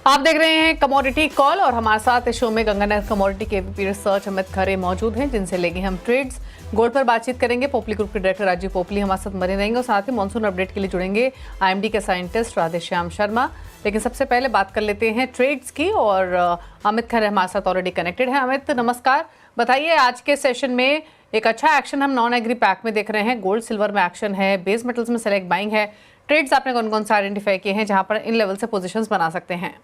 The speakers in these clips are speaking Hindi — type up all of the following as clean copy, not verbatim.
आप देख रहे हैं कमोडिटी कॉल और हमारे साथ इस शो में गंगानगर कमोडिटी के एबीपी रिसर्च अमित खरे मौजूद हैं, जिनसे लेंगे हम ट्रेड्स। गोल्ड पर बातचीत करेंगे। पोपली ग्रुप के डायरेक्टर राजीव पोपली हमारे साथ बने रहेंगे और साथ ही मॉनसून अपडेट के लिए जुड़ेंगे आईएमडी के साइंटिस्ट राधेश्याम शर्मा। लेकिन सबसे पहले बात कर लेते हैं ट्रेड्स की और अमित खरे हमारे साथ ऑलरेडी कनेक्टेड है। अमित नमस्कार, बताइए आज के सेशन में एक अच्छा एक्शन हम नॉन एग्री पैक में देख रहे हैं, गोल्ड सिल्वर में एक्शन है, बेस मेटल्स में सेलेक्ट बाइंग है। ट्रेड्स आपने कौन कौन से आइडेंटिफाई किए हैं जहां पर इन लेवल से पोजीशंस बना सकते हैं?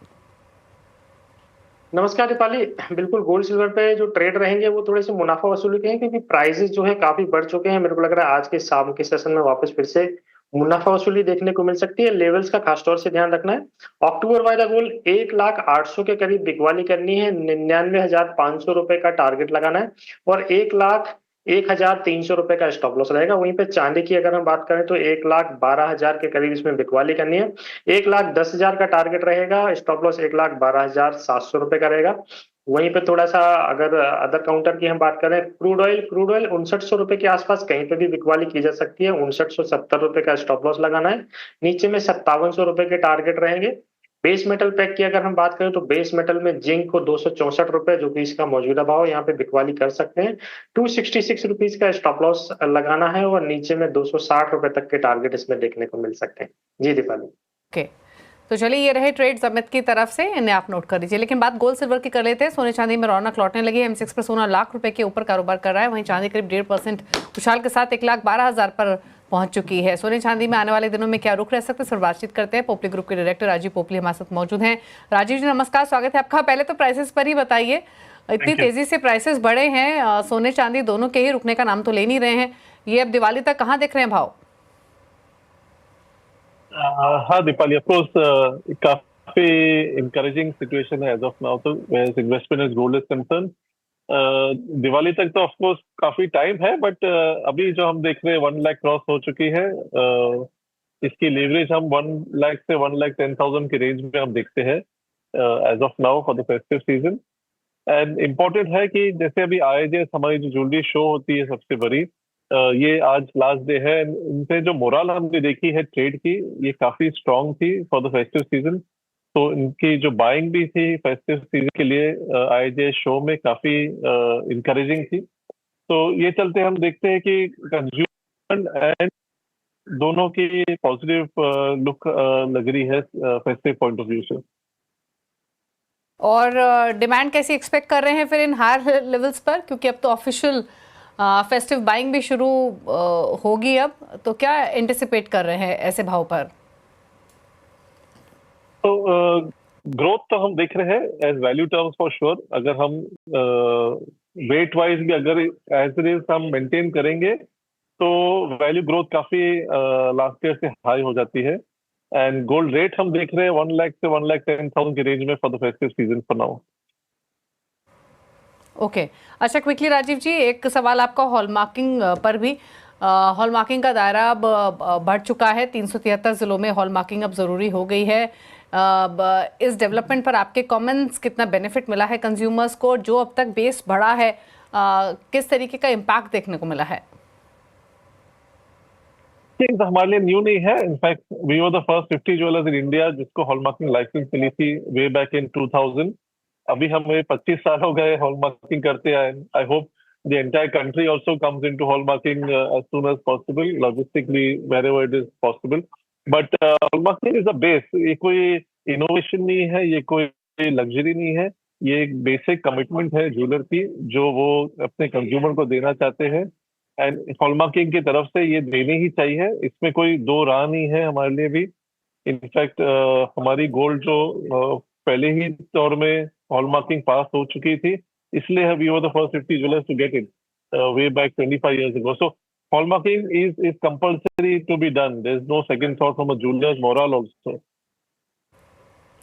नमस्कार दीपाली। बिल्कुल गोल्ड सिल्वर पे जो ट्रेड रहेंगे वो थोड़े से मुनाफा वसूली के हैं, क्योंकि प्राइसेस जो है काफी बढ़ चुके हैं। मेरे को लग रहा है आज के शाम के सेशन में वापस फिर से मुनाफा वसूली देखने को मिल सकती है। लेवल्स का खासतौर से ध्यान रखना है। अक्टूबर वायदा गोल्ड 1,08,000 के करीब बिकवाली करनी है, 99,500 रुपए का टारगेट लगाना है और 1,01,300 रुपए का स्टॉप लॉस रहेगा। वहीं पे चांदी की अगर हम बात करें तो 1,12,000 के करीब इसमें बिकवाली करनी है, 1,10,000 का टारगेट रहेगा, स्टॉप लॉस 1,12,700 रुपए का रहेगा। वहीं पे थोड़ा सा अगर अदर काउंटर की हम बात करें, क्रूड ऑयल 6,900 रुपए के आसपास कहीं पे भी बिकवाली की जा सकती है। 6,970 रुपए का स्टॉप लॉस लगाना है, नीचे में 5,700 रुपए के टारगेट रहेंगे। बेस मेटल पैक की अगर हम बात करें तो बेस मेटल में जिंक को 264 रुपए, जो कि इसका मौजूदा भाव, यहाँ पे बिकवाली कर सकते हैं। 266 रुपीज का स्टॉप लॉस लगाना है और नीचे में 260 रुपए तक के टारगेट इसमें देखने को मिल सकते हैं। जी दीपाली। ओके, तो चलिए ये रहे ट्रेड्स अमित की तरफ से, इन्हें आप नोट कर लीजिए। लेकिन बात गोल्ड सिल्वर की कर लेते हैं। सोने चांदी में रौनक लौटने लगी है। M6 पर सोना लाख रुपए के ऊपर कारोबार कर रहा है, वहीं चांदी करीब 1.5% उछाल के साथ 1,12,000 पर पहुंच चुकी है। सोने चांदी में आने वाले दिनों में क्या रुख रह सकते हैं, सर बातचीत करते हैं। पोपली ग्रुप के डायरेक्टर राजीव पोपली हमारे साथ मौजूद हैं। राजीव जी नमस्कार, स्वागत है आपका। पहले तो प्राइसेस पर ही बताइए, इतनी तेजी से प्राइसेस बढ़े हैं, सोने चांदी दोनों के ही रुकने का नाम तो ले नहीं रहे हैं। ये अब दिवाली तक कहाँ दिख रहे हैं भाव? हाँ दीपाली, ऑफकोर्स काफी इंकरेजिंग सिचुएशन है एज ऑफ नाउ, तो investment is gold is concern. Diwali तक तो ऑफकोर्स काफी टाइम है, बट अभी जो हम देख रहे हैं 1 लाख क्रॉस हो चुकी है। इसकी लेवरेज हम 1 लाख से 1,10,000 के रेंज में हम देखते हैं as of now for the festive season. And important है कि जैसे अभी IIJ हमारी जो ज्वेलरी शो होती है सबसे बड़ी, ये आज लास्ट डे है। इनसे जो मोरल हमने देखी है ट्रेड की, ये काफी स्ट्रांग थी फॉर द फेस्टिव सीजन। तो इनकी जो बाइंग भी थी फेस्टिव सीजन के लिए IIJ शो में काफी इंकरेजिंग थी। तो ये चलते हम देखते हैं कि कंज्यूमर एंड दोनों की पॉजिटिव लुक लग रही है फेस्टिव पॉइंट ऑफ व्यू से। और डिमांड कैसी एक्सपेक्ट कर रहे हैं फिर इन हायर लेवल्स पर, क्योंकि अब तो ऑफिशियल फेस्टिव बाइंग भी शुरू होगी अब, तो क्या एंटिसिपेट कर रहे हैं ऐसे भाव पर? तो ग्रोथ तो हम देख रहे हैं as value terms for sure. अगर हम वेट वाइज भी अगर एज इट इज हम मेंटेन करेंगे तो वैल्यू ग्रोथ काफी लास्ट ईयर से हाई हो जाती है। एंड गोल्ड रेट हम देख रहे हैं 1 लाख से 1,10,000 के रेंज में for the festive season for now. Okay, अच्छा क्विकली राजीव जी एक सवाल आपका हॉलमार्किंग पर भी। हॉलमार्किंग का दायरा अब बढ़ चुका है, 373 जिलों में हॉलमार्किंग अब ज़रूरी हो गई है। इस डेवलपमेंट पर आपके कमेंट्स, कितना बेनिफिट मिला है कंज्यूमर्स को? जो अब तक बेस बढ़ा है, किस तरीके का इम्पैक्ट देखने को मिला है? हमारे लिए न्यू नहीं है। In fact we were the first 50 jewellers in India जिसको हॉलमार्किंग लाइसेंस मिली थी वे बैक इन 2000। अभी हमें 25 साल हो गए हॉलमार्किंग करते हैं। I hope the entire country also comes into hallmarking as soon as possible, logistically wherever it is possible. But hallmarking is a base. ये कोई इनोवेशन नहीं है, ये कोई लग्जरी नहीं है, ये एक बेसिक कमिटमेंट है ज्वेलर की जो वो अपने कंज्यूमर को देना चाहते हैं। एंड हॉलमार्किंग की तरफ से ये देने ही चाहिए, इसमें कोई दो राह नहीं है हमारे लिए भी। इनफैक्ट हमारी गोल्ड जो पहले ही दौर में हॉलमार्किंग पास हो चुकी थी, इसलिए we were the first 50 jewellers to get it way back 25 years ago. So hallmarking is compulsory to be done. There is no second thought from a jeweler's moral also.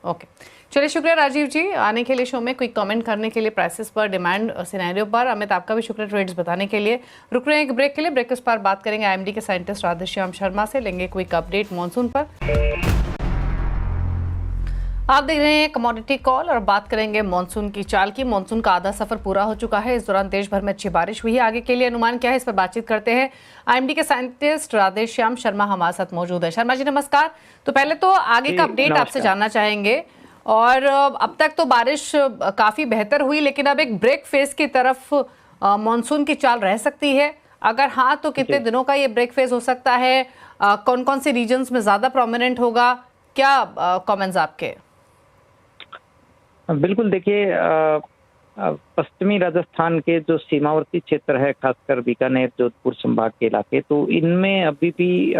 Okay, चलिए शुक्रिया राजीव जी आने के लिए शो में, क्विक कमेंट करने के लिए प्राइसेस पर, डिमांड सिनेरियो पर। अमित आपका भी शुक्रिया ट्रेड्स बताने के लिए। रुक रहे हैं एक ब्रेक के लिए, ब्रेक के पार बात करेंगे आईएमडी के साइंटिस्ट राधेश्याम शर्मा से, लेंगे क्विक अपडेट मॉनसून पर। आप देख रहे हैं कमोडिटी कॉल और बात करेंगे मॉनसून की चाल की। मॉनसून का आधा सफर पूरा हो चुका है, इस दौरान देश भर में अच्छी बारिश हुई है। आगे के लिए अनुमान क्या है, इस पर बातचीत करते हैं। आईएमडी के साइंटिस्ट राधेश्याम शर्मा हमारे साथ मौजूद है। शर्मा जी नमस्कार। तो पहले तो आगे का अपडेट आपसे जानना चाहेंगे। और अब तक तो बारिश काफ़ी बेहतर हुई, लेकिन अब एक ब्रेक फेज की तरफ मानसून की चाल रह सकती है। अगर हाँ तो कितने दिनों का ये ब्रेक फेज हो सकता है? कौन कौन से रीजन्स में ज़्यादा प्रोमिनेंट होगा? क्या कमेंट्स आपके? बिल्कुल, देखिए पश्चिमी राजस्थान के जो सीमावर्ती क्षेत्र है, खासकर बीकानेर, जोधपुर संभाग के इलाके, तो इनमें अभी भी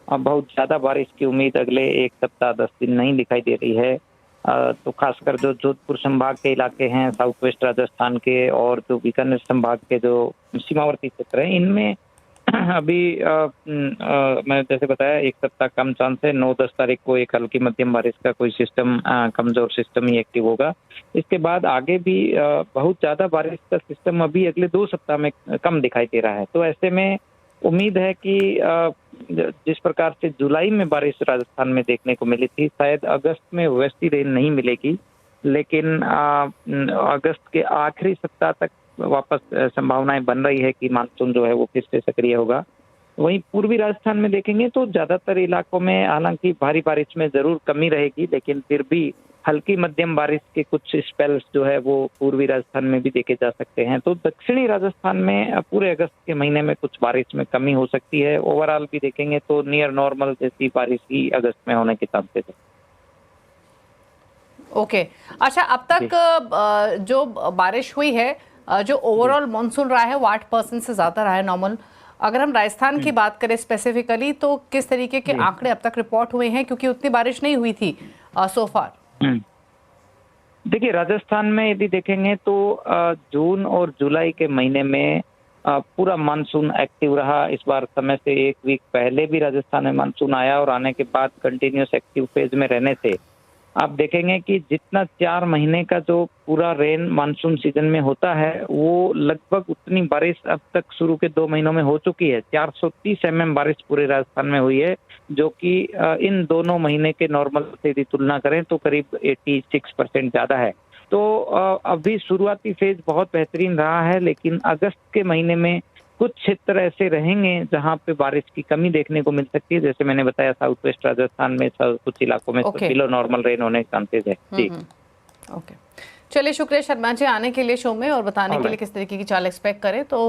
बहुत ज़्यादा बारिश की उम्मीद अगले 1 सप्ताह 10 दिन नहीं दिखाई दे रही है। तो खासकर जो जोधपुर संभाग के इलाके हैं, साउथ वेस्ट राजस्थान के, और जो बीकानेर संभाग के जो सीमावर्ती क्षेत्र हैं, इनमें अभी मैंने जैसे बताया 1 सप्ताह कम चांस है। 9-10 तारीख को एक हल्की मध्यम बारिश का कोई सिस्टम, कमजोर सिस्टम ही एक्टिव होगा। इसके बाद आगे भी बहुत ज़्यादा बारिश का सिस्टम अभी अगले 2 सप्ताह में कम दिखाई दे रहा है। तो ऐसे में उम्मीद है कि जिस प्रकार से जुलाई में बारिश राजस्थान में देखने को मिली थी, शायद अगस्त में वैसी रेन नहीं मिलेगी, लेकिन अगस्त के आखिरी सप्ताह तक वापस संभावनाएं बन रही है कि मानसून जो है वो फिर से सक्रिय होगा। वहीं पूर्वी राजस्थान में देखेंगे तो ज्यादातर इलाकों में हालांकि भारी बारिश में जरूर कमी रहेगी, लेकिन फिर भी हल्की मध्यम बारिश के कुछ स्पेल्स जो है वो पूर्वी राजस्थान में भी देखे जा सकते हैं। तो दक्षिणी राजस्थान में पूरे अगस्त के महीने में कुछ बारिश में कमी हो सकती है। ओवरऑल भी देखेंगे तो नियर नॉर्मल जैसी बारिश ही अगस्त में होने के चांसेस है। ओके, अच्छा, अब तक जो बारिश हुई है, जो ओवरऑल मानसून रहा है वो 8% से ज़्यादा रहा है नॉर्मल। अगर हम राजस्थान की बात करें स्पेसिफिकली, तो किस तरीके के आंकड़े अब तक रिपोर्ट हुए हैं, क्योंकि उतनी बारिश नहीं हुई थी सो फार? देखिए, राजस्थान में यदि देखेंगे तो जून और जुलाई के महीने में पूरा मानसून एक्टिव रहा। इस बार समय से 1 वीक पहले भी राजस्थान में मानसून आया और आने के बाद कंटिन्यूस एक्टिव फेज में रहने से आप देखेंगे कि जितना 4 महीने का जो पूरा रेन मानसून सीजन में होता है, वो लगभग उतनी बारिश अब तक शुरू के 2 महीनों में हो चुकी है। 430 mm बारिश पूरे राजस्थान में हुई है, जो कि इन दोनों महीने के नॉर्मल से यदि तुलना करें तो करीब 86% ज़्यादा है। तो अभी शुरुआती फेज बहुत बेहतरीन रहा है, लेकिन अगस्त के महीने में कुछ क्षेत्र ऐसे रहेंगे जहां पे बारिश की कमी देखने को मिल सकती है। जैसे मैंने बताया, साउथ वेस्ट राजस्थान में कुछ इलाकों में बिलो नॉर्मल रेन होने के चांसेस है। जी, ओके, चलिए, शुक्रिया शर्मा जी आने के लिए शो में और बताने के लिए किस तरीके की चाल एक्सपेक्ट करें। तो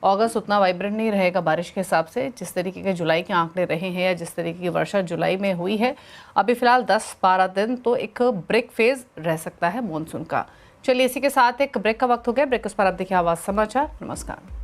अगस्त उतना वाइब्रेंट नहीं रहेगा बारिश के हिसाब से, जिस तरीके के जुलाई के आंकड़े रहे हैं या जिस तरीके की वर्षा जुलाई में हुई है। अभी फिलहाल 10-12 दिन तो एक ब्रेक फेज रह सकता है मानसून का। चलिए, इसी के साथ एक ब्रेक का वक्त हो गया। ब्रेक उस पर आप देखिए आवाज समाचार। नमस्कार।